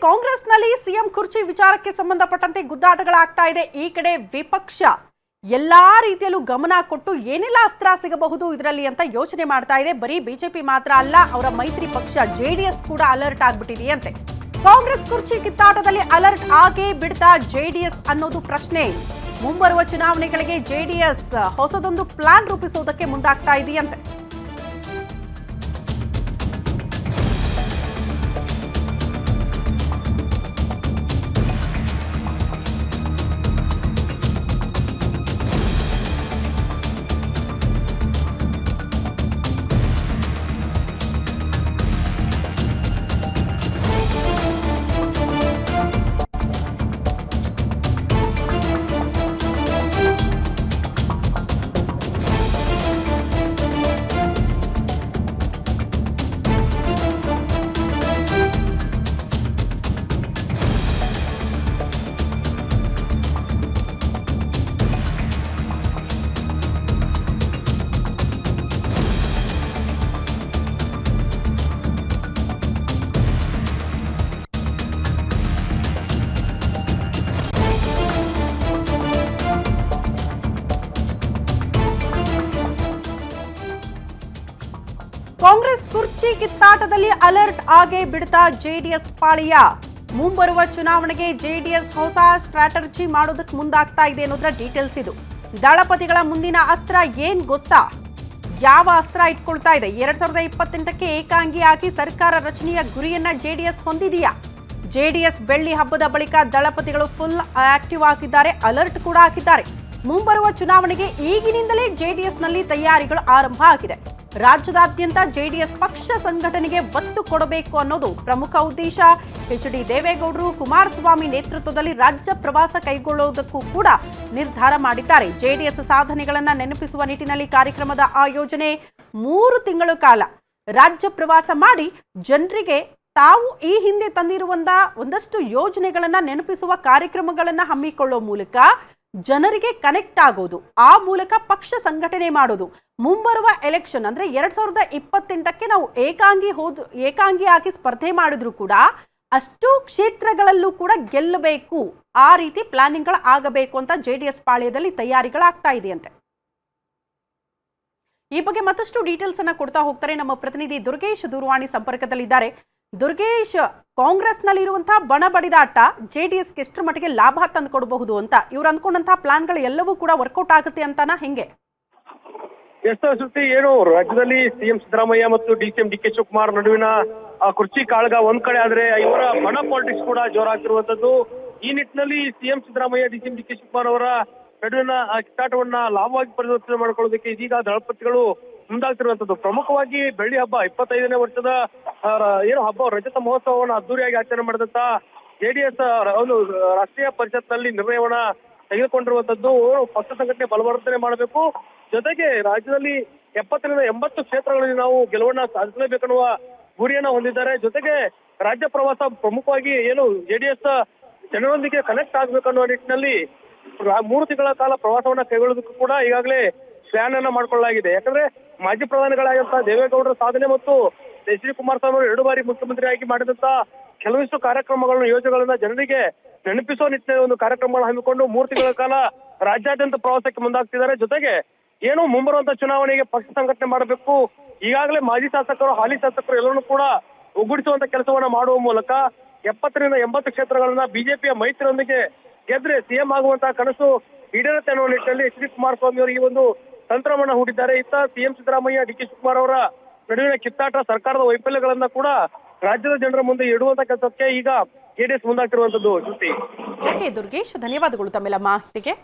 ಕಾಂಗ್ರೆಸ್ನಲ್ಲಿ ಸಿಎಂ ಕುರ್ಚಿ ವಿಚಾರಕ್ಕೆ ಸಂಬಂಧಪಟ್ಟಂತೆ ಗುದ್ದಾಟಗಳಾಗ್ತಾ ಇದೆ. ಈ ಕಡೆ ವಿಪಕ್ಷ ಎಲ್ಲಾ ರೀತಿಯಲ್ಲೂ ಗಮನ ಕೊಟ್ಟು ಏನೆಲ್ಲ ಅಸ್ತ್ರ ಸಿಗಬಹುದು ಇದರಲ್ಲಿ ಅಂತ ಯೋಚನೆ ಮಾಡ್ತಾ ಇದೆ. ಬರೀ ಬಿಜೆಪಿ ಮಾತ್ರ ಅಲ್ಲ, ಅವರ ಮೈತ್ರಿ ಪಕ್ಷ ಜೆಡಿಎಸ್ ಕೂಡ ಅಲರ್ಟ್ ಆಗ್ಬಿಟ್ಟಿದೆಯಂತೆ. ಕಾಂಗ್ರೆಸ್ ಕುರ್ಚಿ ಕಿತ್ತಾಟದಲ್ಲಿ ಅಲರ್ಟ್ ಆಗೇ ಬಿಡ್ತಾ ಜೆಡಿಎಸ್ ಅನ್ನೋದು ಪ್ರಶ್ನೆ. ಮುಂಬರುವ ಚುನಾವಣೆಗಳಿಗೆ ಜೆಡಿಎಸ್ ಹೊಸದೊಂದು ಪ್ಲಾನ್ ರೂಪಿಸುವುದಕ್ಕೆ ಮುಂದಾಗ್ತಾ ಇದೆಯಂತೆ. ಕಾಂಗ್ರೆಸ್ ಕುರ್ಚಿ ಕಿತ್ತಾಟದಲ್ಲಿ ಅಲರ್ಟ್ ಆಗೇ ಬಿಡ್ತಾ ಜೆಡಿಎಸ್ ಪಾಳಿಯ. ಮುಂಬರುವ ಚುನಾವಣೆಗೆ ಜೆಡಿಎಸ್ ಹೊಸ ಸ್ಟ್ರಾಟಜಿ ಮಾಡೋದಕ್ಕೆ ಮುಂದಾಗ್ತಾ ಇದೆ ಅನ್ನೋದ್ರ ಡೀಟೇಲ್ಸ್ ಇದು. ದಳಪತಿಗಳ ಮುಂದಿನ ಅಸ್ತ್ರ ಏನ್ ಗೊತ್ತಾ? ಯಾವ ಅಸ್ತ್ರ ಇಟ್ಕೊಳ್ತಾ ಇದೆ? 2028ಕ್ಕೆ ಏಕಾಂಗಿಯಾಗಿ ಸರ್ಕಾರ ರಚನೆಯ ಗುರಿಯನ್ನ ಜೆಡಿಎಸ್ ಹೊಂದಿದೆಯಾ? ಜೆಡಿಎಸ್ ಬೆಳ್ಳಿ ಹಬ್ಬದ ಬಳಿಕ ದಳಪತಿಗಳು ಫುಲ್ ಆಕ್ಟಿವ್ ಆಗಿದ್ದಾರೆ, ಅಲರ್ಟ್ ಕೂಡ ಹಾಕಿದ್ದಾರೆ. ಮುಂಬರುವ ಚುನಾವಣೆಗೆ ಈಗಿನಿಂದಲೇ ಜೆಡಿಎಸ್ನಲ್ಲಿ ತಯಾರಿಗಳು ಆರಂಭ ಆಗಿದೆ. ರಾಜ್ಯದಾದ್ಯಂತ ಜೆಡಿಎಸ್ ಪಕ್ಷ ಸಂಘಟನೆಗೆ ಒತ್ತು ಕೊಡಬೇಕು ಅನ್ನೋದು ಪ್ರಮುಖ ಉದ್ದೇಶ. ಎಚ್.ಡಿ. ದೇವೇಗೌಡರು ಕುಮಾರಸ್ವಾಮಿ ನೇತೃತ್ವದಲ್ಲಿ ರಾಜ್ಯ ಪ್ರವಾಸ ಕೈಗೊಳ್ಳುವುದಕ್ಕೂ ಕೂಡ ನಿರ್ಧಾರ ಮಾಡಿದ್ದಾರೆ. ಜೆಡಿಎಸ್ ಸಾಧನೆಗಳನ್ನ ನೆನಪಿಸುವ ನಿಟ್ಟಿನಲ್ಲಿ ಕಾರ್ಯಕ್ರಮದ ಆಯೋಜನೆ. 3 ತಿಂಗಳ ಕಾಲ ರಾಜ್ಯ ಪ್ರವಾಸ ಮಾಡಿ ಜನರಿಗೆ ತಾವು ಈ ಹಿಂದೆ ಒಂದಷ್ಟು ಯೋಜನೆಗಳನ್ನ ನೆನಪಿಸುವ ಕಾರ್ಯಕ್ರಮಗಳನ್ನ ಹಮ್ಮಿಕೊಳ್ಳುವ ಮೂಲಕ ಜನರಿಗೆ ಕನೆಕ್ಟ್ ಆಗೋದು, ಆ ಮೂಲಕ ಪಕ್ಷ ಸಂಘಟನೆ ಮಾಡೋದು. ಮುಂಬರುವ ಎಲೆಕ್ಷನ್ ಅಂದ್ರೆ 2028ಕ್ಕೆ ನಾವು ಏಕಾಂಗಿಯಾಗಿ ಸ್ಪರ್ಧೆ ಮಾಡಿದ್ರು ಕೂಡ ಅಷ್ಟು ಕ್ಷೇತ್ರಗಳಲ್ಲೂ ಕೂಡ ಗೆಲ್ಲಬೇಕು, ಆ ರೀತಿ ಪ್ಲಾನಿಂಗ್ಗಳು ಆಗಬೇಕು ಅಂತ ಜೆಡಿಎಸ್ ಪಾಳ್ಯದಲ್ಲಿ ತಯಾರಿಗಳಾಗ್ತಾ ಇದೆಯಂತೆ. ಈ ಬಗ್ಗೆ ಮತ್ತಷ್ಟು ಡೀಟೇಲ್ಸ್ ಅನ್ನ ಕೊಡ್ತಾ ಹೋಗ್ತಾರೆ ನಮ್ಮ ಪ್ರತಿನಿಧಿ ದುರ್ಗೇಶ್ ದೂರವಾಣಿ ಸಂಪರ್ಕದಲ್ಲಿದ್ದಾರೆ. ದುರ್ಗೇಶ್, ಕಾಂಗ್ರೆಸ್ನಲ್ಲಿರುವಂತಹ ಬಣ ಬಡಿದಾಟ ಜೆಡಿಎಸ್ಗೆ ಎಷ್ಟರ ಮಟ್ಟಿಗೆ ಲಾಭ ತಂದುಕೊಡಬಹುದು ಅಂತ ಇವ್ರು ಅಂದ್ಕೊಂಡಂತಹ ಪ್ಲಾನ್ಗಳು ಎಲ್ಲವೂ ಕೂಡ ವರ್ಕೌಟ್ ಆಗುತ್ತೆ ಅಂತಾನ ಹೆಂಗೆ? ಶ್ರುತಿ, ಏನು ರಾಜ್ಯದಲ್ಲಿ ಸಿಎಂ ಸಿದ್ದರಾಮಯ್ಯ ಮತ್ತು ಡಿ.ಕೆ ಶಿವಕುಮಾರ್ ನಡುವಿನ ಕುರ್ಚಿ ಕಾಳಗ ಒಂದ್ ಕಡೆ ಆದ್ರೆ ಇವರ ಬಣ ಪಾಲಿಟಿಕ್ಸ್ ಕೂಡ ಜೋರಾಗ್ತಿರುವಂತದ್ದು. ಈ ನಿಟ್ಟಿನಲ್ಲಿ ಸಿಎಂ ಸಿದ್ದರಾಮಯ್ಯ ಡಿ.ಕೆ ಶಿವಕುಮಾರ್ ಅವರ ನಡುವಿನ ಕಿತ್ತಾಟವನ್ನ ಲಾಭವಾಗಿ ಪರಿವರ್ತನೆ ಮಾಡ್ಕೊಳ್ಳೋದಕ್ಕೆ ಇದೀಗ ದಳಪತಿಗಳು ಮುಂದಾಗ್ತಿರುವಂತದ್ದು. ಪ್ರಮುಖವಾಗಿ ಬೆಳ್ಳಿ ಹಬ್ಬ 25ನೇ ವರ್ಷದ ಏನು ಹಬ್ಬ ರಜತ ಮಹೋತ್ಸವವನ್ನು ಅದ್ದೂರಿಯಾಗಿ ಆಚರಣೆ ಮಾಡಿದಂತ ಜೆಡಿಎಸ್ ಒಂದು ರಾಷ್ಟ್ರೀಯ ಪರಿಷತ್ನಲ್ಲಿ ನಿರ್ಣಯವನ್ನ ತೆಗೆದುಕೊಂಡಿರುವಂತದ್ದು. ಪಕ್ಷ ಸಂಘಟನೆ ಬಲವರ್ಧನೆ ಮಾಡಬೇಕು, ಜೊತೆಗೆ ರಾಜ್ಯದಲ್ಲಿ 70ರಿಂದ 80 ಕ್ಷೇತ್ರಗಳಲ್ಲಿ ನಾವು ಗೆಲುವನ್ನ ಸಾಧಿಸಲೇಬೇಕನ್ನುವ ಗುರಿಯನ್ನ ಹೊಂದಿದ್ದಾರೆ. ಜೊತೆಗೆ ರಾಜ್ಯ ಪ್ರವಾಸ ಪ್ರಮುಖವಾಗಿ ಏನು ಜೆಡಿಎಸ್ ಜನರೊಂದಿಗೆ ಕನೆಕ್ಟ್ ಆಗ್ಬೇಕನ್ನುವ ನಿಟ್ಟಿನಲ್ಲಿ 3 ತಿಂಗಳ ಕಾಲ ಪ್ರವಾಸವನ್ನ ಕೈಗೊಳ್ಳೋದಕ್ಕೂ ಕೂಡ ಈಗಾಗಲೇ ಪ್ಲಾನ್ ಅನ್ನ ಮಾಡ್ಕೊಳ್ಳಲಾಗಿದೆ. ಯಾಕಂದ್ರೆ ಮಾಜಿ ಪ್ರಧಾನಿಗಳಾದಂತಹ ದೇವೇಗೌಡರ ಸಾಧನೆ ಮತ್ತು ಎಚ್.ಡಿ. ಕುಮಾರಸ್ವಾಮಿ ಅವರು 2 ಬಾರಿ ಮುಖ್ಯಮಂತ್ರಿಯಾಗಿ ಮಾಡಿದಂತ ಕೆಲವಿಷ್ಟು ಕಾರ್ಯಕ್ರಮಗಳನ್ನು, ಯೋಜನೆಗಳನ್ನ ಜನರಿಗೆ ನೆನಪಿಸುವ ನಿಟ್ಟಿನಲ್ಲಿ ಒಂದು ಕಾರ್ಯಕ್ರಮಗಳನ್ನು ಹಮ್ಮಿಕೊಂಡು 3 ತಿಂಗಳ ಕಾಲ ರಾಜ್ಯಾದ್ಯಂತ ಪ್ರವಾಸಕ್ಕೆ ಮುಂದಾಗ್ತಿದ್ದಾರೆ. ಜೊತೆಗೆ ಏನು ಮುಂಬರುವಂತ ಚುನಾವಣೆಗೆ ಪಕ್ಷ ಸಂಘಟನೆ ಮಾಡಬೇಕು, ಈಗಾಗಲೇ ಮಾಜಿ ಶಾಸಕರು, ಹಾಲಿ ಶಾಸಕರು ಎಲ್ಲರನ್ನೂ ಕೂಡ ಒಗ್ಗೂಡಿಸುವಂತ ಕೆಲಸವನ್ನ ಮಾಡುವ ಮೂಲಕ 70ರಿಂದ 80 ಕ್ಷೇತ್ರಗಳನ್ನ ಬಿಜೆಪಿಯ ಮೈತ್ರಿಯೊಂದಿಗೆ ಗೆದ್ರೆ ಸಿಎಂ ಆಗುವಂತಹ ಕನಸು ಈಡೇರುತ್ತೆ ಅನ್ನುವ ನಿಟ್ಟಿನಲ್ಲಿ ಎಚ್.ಡಿ. ಕುಮಾರಸ್ವಾಮಿ ಅವರು ಈ ಒಂದು ತಂತ್ರವನ್ನ ಹೂಡಿದ್ದಾರೆ. ಇತ್ತ ಸಿಎಂ ಸಿದ್ದರಾಮಯ್ಯ, ಡಿ.ಕೆ ಶಿವಕುಮಾರ್ ಅವರ ನಡುವಿನ ಕಿತ್ತಾಟ, ಸರ್ಕಾರದ ವೈಫಲ್ಯಗಳನ್ನ ಕೂಡ ರಾಜ್ಯದ ಜನರ ಮುಂದೆ ಇಡುವಂತ ಕೆಲಸಕ್ಕೆ ಈಗ ಜೆಡಿಎಸ್ ಮುಂದಾಗ್ತಿರುವಂತದ್ದು. ದುರ್ಗೇಶ್, ಧನ್ಯವಾದಗಳು ತಮ್ಮೆಲ್ಲ ಮಾಹಿತಿಗೆ.